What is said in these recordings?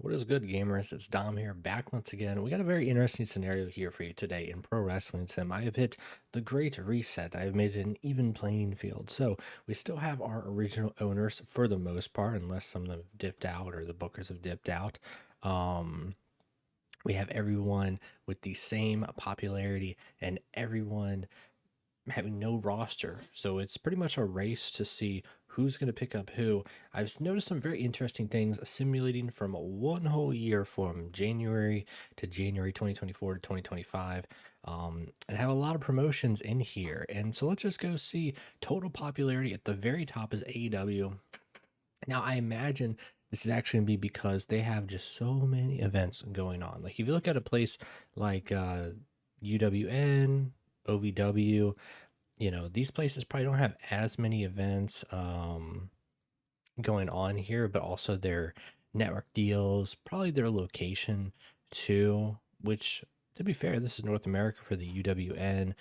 What is good, gamers? It's Dom here, back once again. We got a very interesting scenario here for you today in Pro Wrestling Sim. I have hit the Great Reset. I have made it an even playing field. So we still have our original owners for the most part, unless some of them have dipped out or the bookers have dipped out. We have everyone with the same popularity and everyone having no roster. So it's pretty much a race to see who's going to pick up who. I've noticed some very interesting things simulating from one whole year from January to January 2024 to 2025. And have a lot of promotions in here. And so let's just go see total popularity at the very top is AEW. Now, I imagine this is actually going to be because they have just so many events going on. Like, if you look at a place like UWN, OVW, these places probably don't have as many events going on here, but also their network deals, probably their location too, which, to be fair, this is North America for the UWN.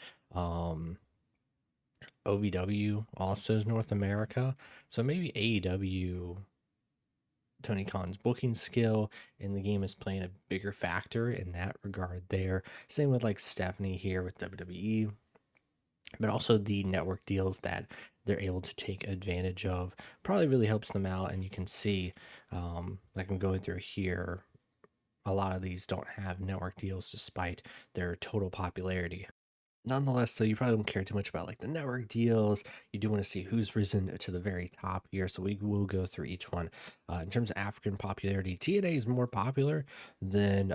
OVW also is North America. So maybe AEW, Tony Khan's booking skill in the game is playing a bigger factor in that regard there. Same with like Stephanie here with WWE, but also the network deals that they're able to take advantage of probably really helps them out. And you can see, like I'm going through here, a lot of these don't have network deals despite their total popularity. Nonetheless, though, you probably don't care too much about like the network deals. You do want to see who's risen to the very top here, so we will go through each one. In terms of African popularity, TNA is more popular than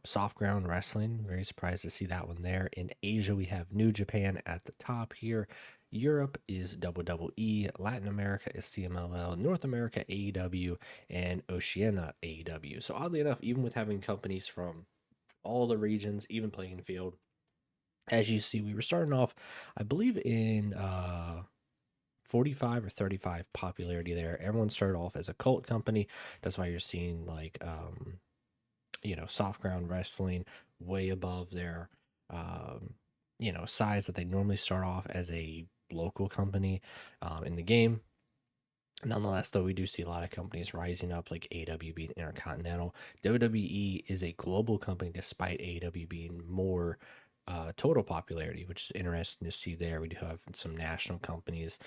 soft ground wrestling. Very surprised to see that one there. In Asia, we have New Japan at the top here. Europe is WWE, Latin America is CMLL, North America AEW, and Oceania AEW. So oddly enough, even with having companies from all the regions, even playing field, as you see, we were starting off, I believe, in 45 or 35 popularity there. Everyone started off as a cult company. That's why you're seeing like soft ground wrestling way above their size that they normally start off as a local company in the game. Nonetheless, though, we do see a lot of companies rising up, like AW being intercontinental. WWE is a global company, despite AW being more total popularity, which is interesting to see there. We do have some national companies,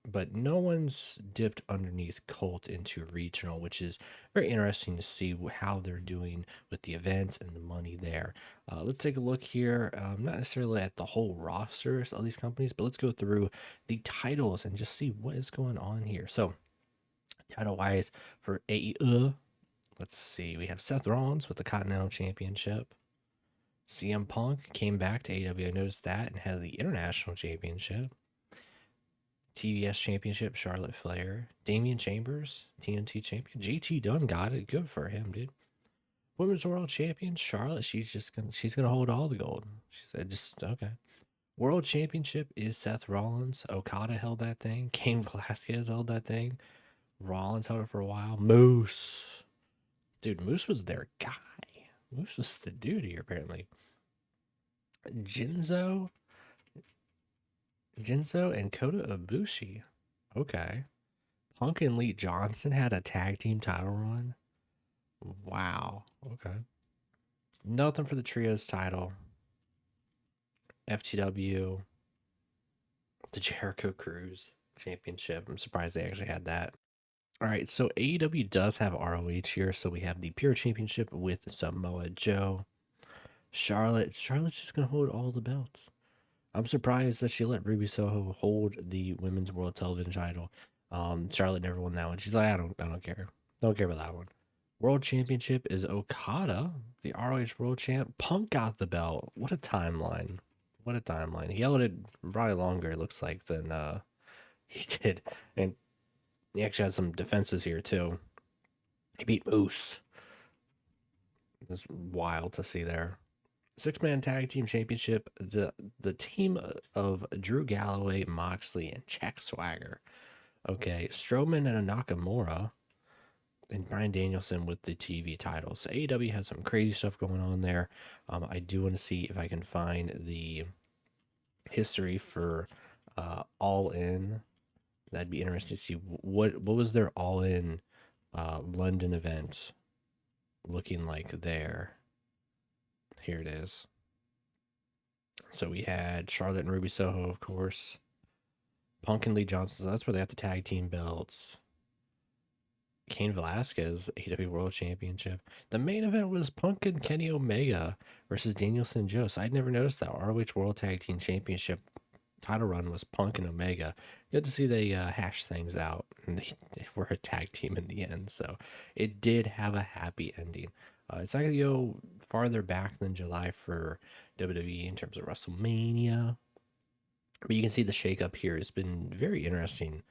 but no one's dipped underneath Colt into regional, which is very interesting to see how they're doing with the events and the money there. Let's take a look here, not necessarily at the whole rosters of these companies, but let's go through the titles and just see what is going on here. So, title wise for AE, let's see, we have Seth Rollins with the Continental Championship. CM Punk came back to AEW. I noticed that, and had the International Championship. TBS Championship, Charlotte Flair. Damian Chambers, TNT Champion. GT Dunn got it. Good for him, dude. Women's World Champion, Charlotte. She's gonna hold all the gold. She said, just okay. World Championship is Seth Rollins. Okada held that thing. Cain Velasquez held that thing. Rollins held it for a while. Moose. Dude, Moose was their guy. Moose was the dude here, apparently. Jinzo and Kota Ibushi. Okay. Punk and Lee Johnson had a tag team title run. Wow. Okay. Nothing for the trios title. FTW, the Jericho Cruise Championship. I'm surprised they actually had that. All right, so AEW does have ROH here. So we have the Pure Championship with Samoa Joe. Charlotte's just going to hold all the belts. I'm surprised that she let Ruby Soho hold the Women's World Television title. Charlotte never won that one. She's like, I don't care. Don't care about that one. World Championship is Okada, the ROH World Champ. Punk got the belt. What a timeline. What a timeline. He held it probably longer, it looks like, than he did. And he actually had some defenses here, too. He beat Moose. It's wild to see there. Six-man tag team championship, the team of Drew Galloway, Moxley, and Jack Swagger. Okay, Strowman and Nakamura, and Bryan Danielson with the TV titles. So AEW has some crazy stuff going on there. I do want to see if I can find the history for All In. That'd be interesting to see what was their All In London event looking like there. Here it is. So we had Charlotte and Ruby Soho, of course. Punk and Lee Johnson. So that's where they got the tag team belts. Cain Velasquez, AEW World Championship. The main event was Punk and Kenny Omega versus Danielson and Joe. So I'd never noticed that. ROH World Tag Team Championship title run was Punk and Omega. Good to see they hash things out, and they were a tag team in the end. So it did have a happy ending. It's not going to go farther back than July for WWE in terms of WrestleMania, but you can see the shakeup here has been very interesting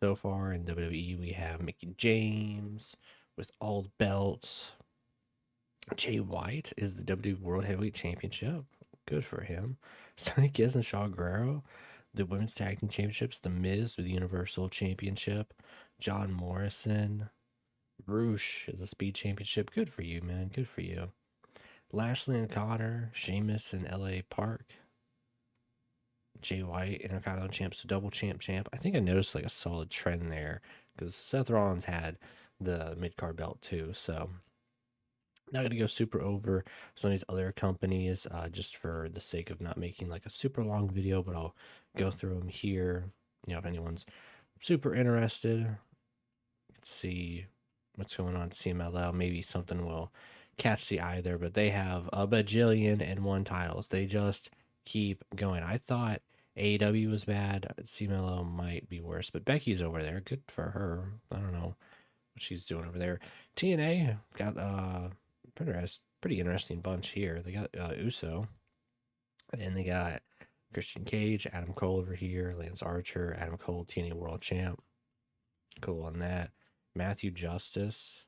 so far in WWE. We have Mickey James with all the belts. Jay White is the WWE World Heavyweight Championship. Good for him. Sonny Kiss and Shaw Guerrero, the Women's Tag Team Championships. The Miz with the Universal Championship. John Morrison. Roosh is the Speed Championship. Good for you, man. Good for you. Lashley and Connor. Sheamus and LA Park. Jay White, Intercontinental Champs, double champ. I think I noticed like a solid trend there because Seth Rollins had the mid card belt too. So not gonna go super over some of these other companies just for the sake of not making like a super long video, but I'll go through them here. You know, if anyone's super interested, let's see what's going on CMLL. Maybe something will catch the eye there, but they have a bajillion and one titles. They just keep going. I thought AEW was bad. CMLL might be worse, but Becky's over there. Good for her. I don't know what she's doing over there. TNA got pretty interesting bunch here. They got Uso, and they got Christian Cage, Adam Cole over here, Lance Archer, Adam Cole, TNA World Champ. Cool on that. Matthew Justice.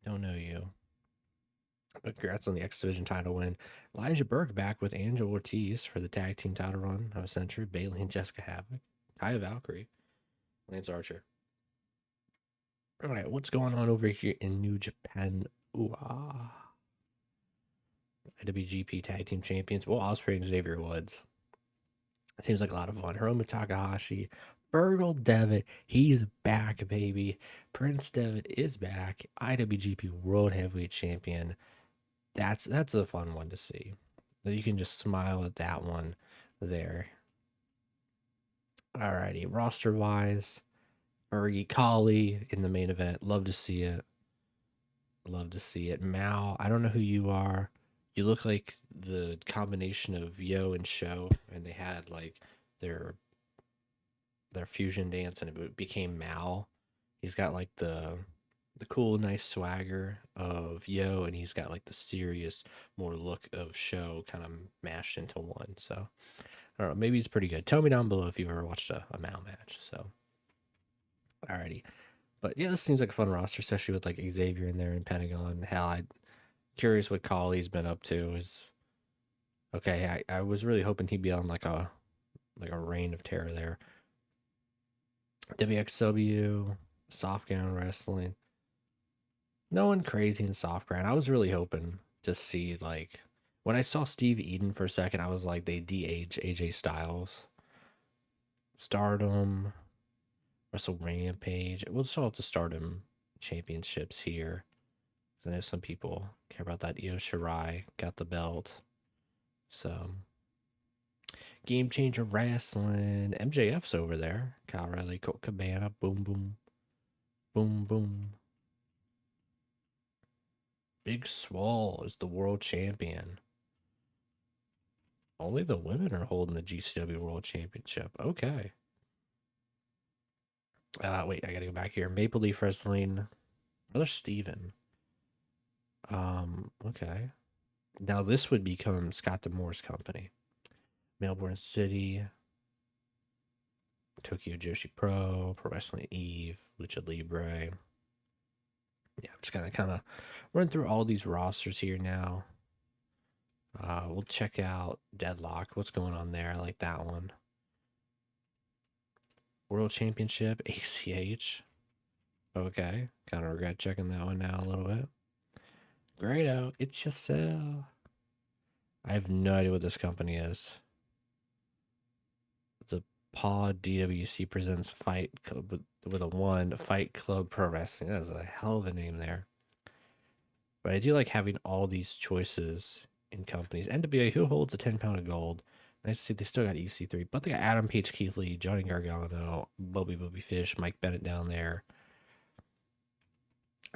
Don't know you. But congrats on the X Division title win. Elijah Burke back with Angel Ortiz for the tag team title run of a century. Bailey and Jessica Havoc. Taya Valkyrie. Lance Archer. All right, what's going on over here in New Japan? Ooh, IWGP Tag Team Champions. Well, Ospreay and Xavier Woods. Seems like a lot of fun. Hiromu Takahashi. Virgil Devitt. He's back, baby. Prince Devitt is back. IWGP World Heavyweight Champion. That's a fun one to see. You can just smile at that one there. Alrighty, roster wise, Fergie Kali in the main event. Love to see it. Love to see it. Mao, I don't know who you are. You look like the combination of Yo and Show, and they had like their fusion dance, and it became Mao. He's got like the cool, nice swagger of Yo, and he's got like the serious, more look of Show kind of mashed into one. So I don't know, maybe he's pretty good. Tell me down below if you've ever watched a Mao match. So alrighty. But yeah, this seems like a fun roster, especially with like Xavier in there and Pentagon. Hell, I'm curious what Kali's been up to. Is okay. I was really hoping he'd be on like a reign of terror there. WXW, soft gown wrestling. No one crazy in soft ground. I was really hoping to see like when I saw Steve Eden for a second, I was like they de-age AJ Styles. Stardom, Wrestle Rampage. We'll show up the Stardom championships here. I know some people care about that. Io Shirai got the belt. So Game Changer Wrestling. MJF's over there. Kyle Riley, Colt Cabana. Boom, boom. Boom, boom. Big Swole is the world champion. Only the women are holding the GCW World Championship. Okay. Wait, I gotta go back here. Maple Leaf Wrestling. Brother Steven. Okay. Now this would become Scott D'Amore's company. Melbourne City. Tokyo Joshi Pro. Pro Wrestling Eve. Lucha Libre. Yeah, I'm just gonna kind of run through all these rosters here now. We'll check out Deadlock. What's going on there? I like that one. World Championship, ACH. Okay. Kind of regret checking that one now a little bit. Grado, it's yourself. I have no idea what this company is. The Pod DWC presents Fight Club. with a 1, Fight Club Pro Wrestling. That is a hell of a name there. But I do like having all these choices in companies. NWA, who holds a 10 pound of gold? Nice to see they still got EC3, but they got Adam Page Keithley, Johnny Gargano, Bobby Fish, Mike Bennett down there.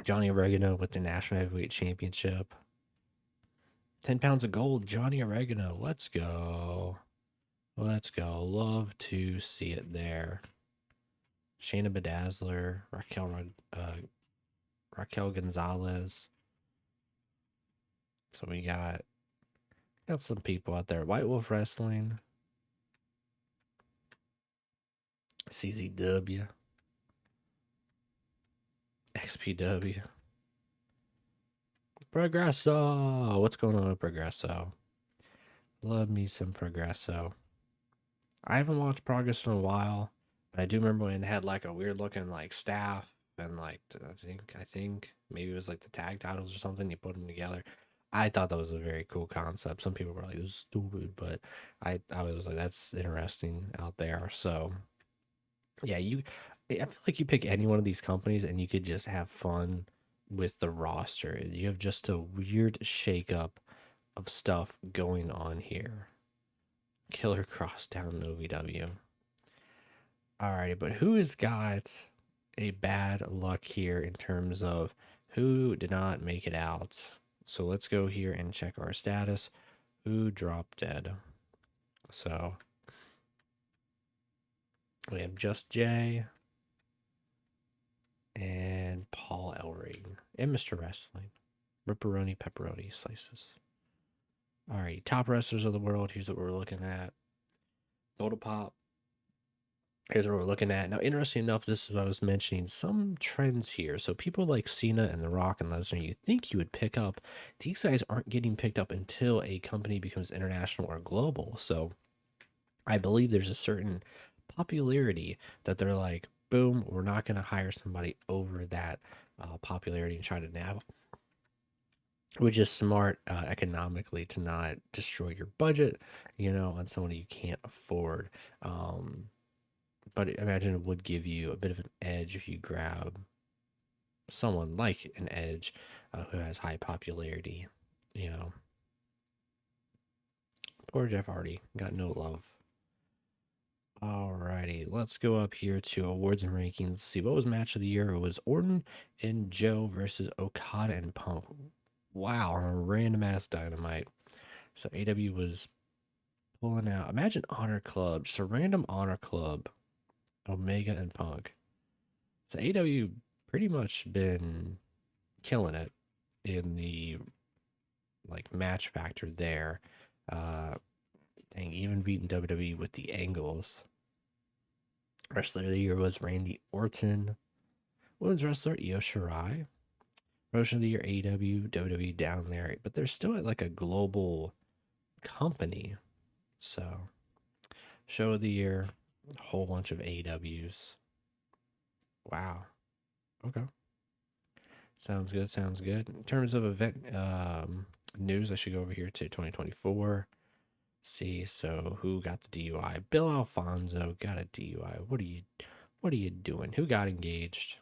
Johnny Oregano with the National Heavyweight Championship. 10 pounds of gold, Johnny Oregano. Let's go. Let's go. Love to see it there. Shayna Bedazzler, Raquel Gonzalez. So we got some people out there. White Wolf Wrestling. CZW. XPW. Progresso. What's going on with Progresso? Love me some Progresso. I haven't watched Progress in a while, but I do remember when it had like a weird looking like staff and like I think maybe it was like the tag titles or something. You put them together. I thought that was a very cool concept. Some people were like, "This is stupid," but I was like, "That's interesting out there." So yeah, I feel like you pick any one of these companies and you could just have fun with the roster. You have just a weird shakeup of stuff going on here. Killer Cross down in OVW. Alrighty, but who has got a bad luck here in terms of who did not make it out? So let's go here and check our status. Who dropped dead? So we have Just Jay and Paul Elring and Mr. Wrestling. Ripperoni Pepperoni Slices. Alright, top wrestlers of the world. Here's what we're looking at. Go to Pop. Here's what we're looking at. Now, interesting enough, this is what I was mentioning, some trends here. So people like Cena and The Rock and Lesnar, you think you would pick up. These guys aren't getting picked up until a company becomes international or global. So I believe there's a certain popularity that they're like, boom, we're not going to hire somebody over that popularity and try to nab, which is smart economically to not destroy your budget, on someone you can't afford. But imagine it would give you a bit of an edge if you grab someone like an Edge who has high popularity, Poor Jeff Hardy, got no love. Alrighty, let's go up here to awards and rankings. Let's see, what was match of the year? It was Orton and Joe versus Okada and Punk. Wow, on a random ass Dynamite. So AW was pulling out. Imagine Honor Club, just a random Honor Club. Omega and Punk. So AW pretty much been killing it in the match factor there. Dang, even beating WWE with the angles. Wrestler of the year was Randy Orton. Women's wrestler Io Shirai. Promotion of the year AEW, WWE down there, but they're still at like a global company. So show of the year, a whole bunch of AEWs. Wow. Okay. Sounds good. Sounds good. In terms of event news, I should go over here to 2024. See, so who got the DUI? Bill Alfonso got a DUI. What are you doing? Who got engaged?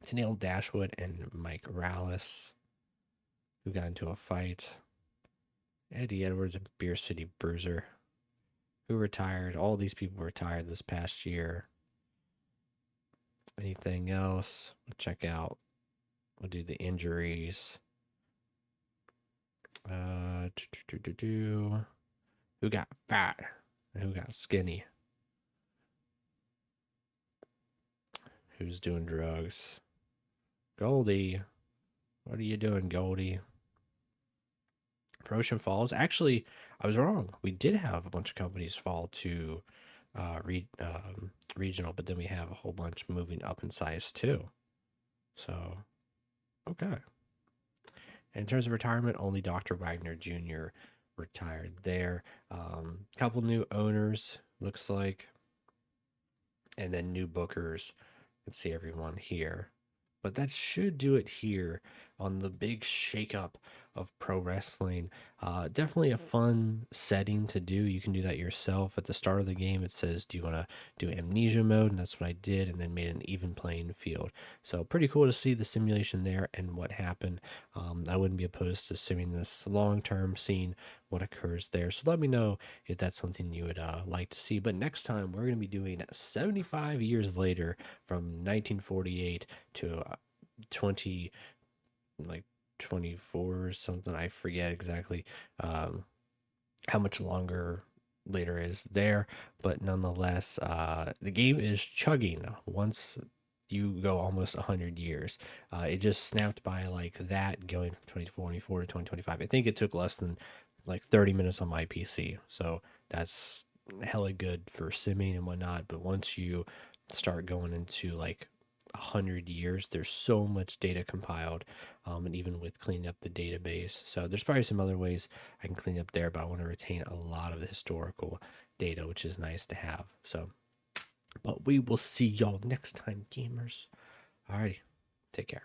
Tennille Dashwood and Mike Rallis, who got into a fight. Eddie Edwards and Beer City Bruiser, who retired. All these people retired this past year. Anything else? We'll check out. We'll do the injuries. Who got fat? And who got skinny? Who's doing drugs? Goldie. What are you doing, Goldie? Promotion falls. Actually, I was wrong. We did have a bunch of companies fall to regional, but then we have a whole bunch moving up in size too. So, okay. In terms of retirement, only Dr. Wagner Jr. retired there. Couple new owners, looks like. And then new bookers. Let's see everyone here. But that should do it here on the big shakeup of pro wrestling. Definitely a fun setting to do. You can do that yourself. At the start of the game, it says, do you want to do amnesia mode? And that's what I did, and then made an even playing field. So pretty cool to see the simulation there and what happened. I wouldn't be opposed to simming this long term, seeing what occurs there. So let me know if that's something you would like to see. But next time, we're going to be doing 75 years later, from 1948 to 20, like 24 or something. I forget exactly how much longer later is there, but nonetheless, the game is chugging once you go almost 100 years. It just snapped by like that, going from 2024 to 2025. I think it took less than like 30 minutes on my PC, so that's hella good for simming and whatnot. But once you start going into like 100 years, there's so much data compiled, and even with cleaning up the database, so there's probably some other ways I can clean up there, but I want to retain a lot of the historical data, which is nice to have. So, but we will see y'all next time, gamers. Alrighty, take care.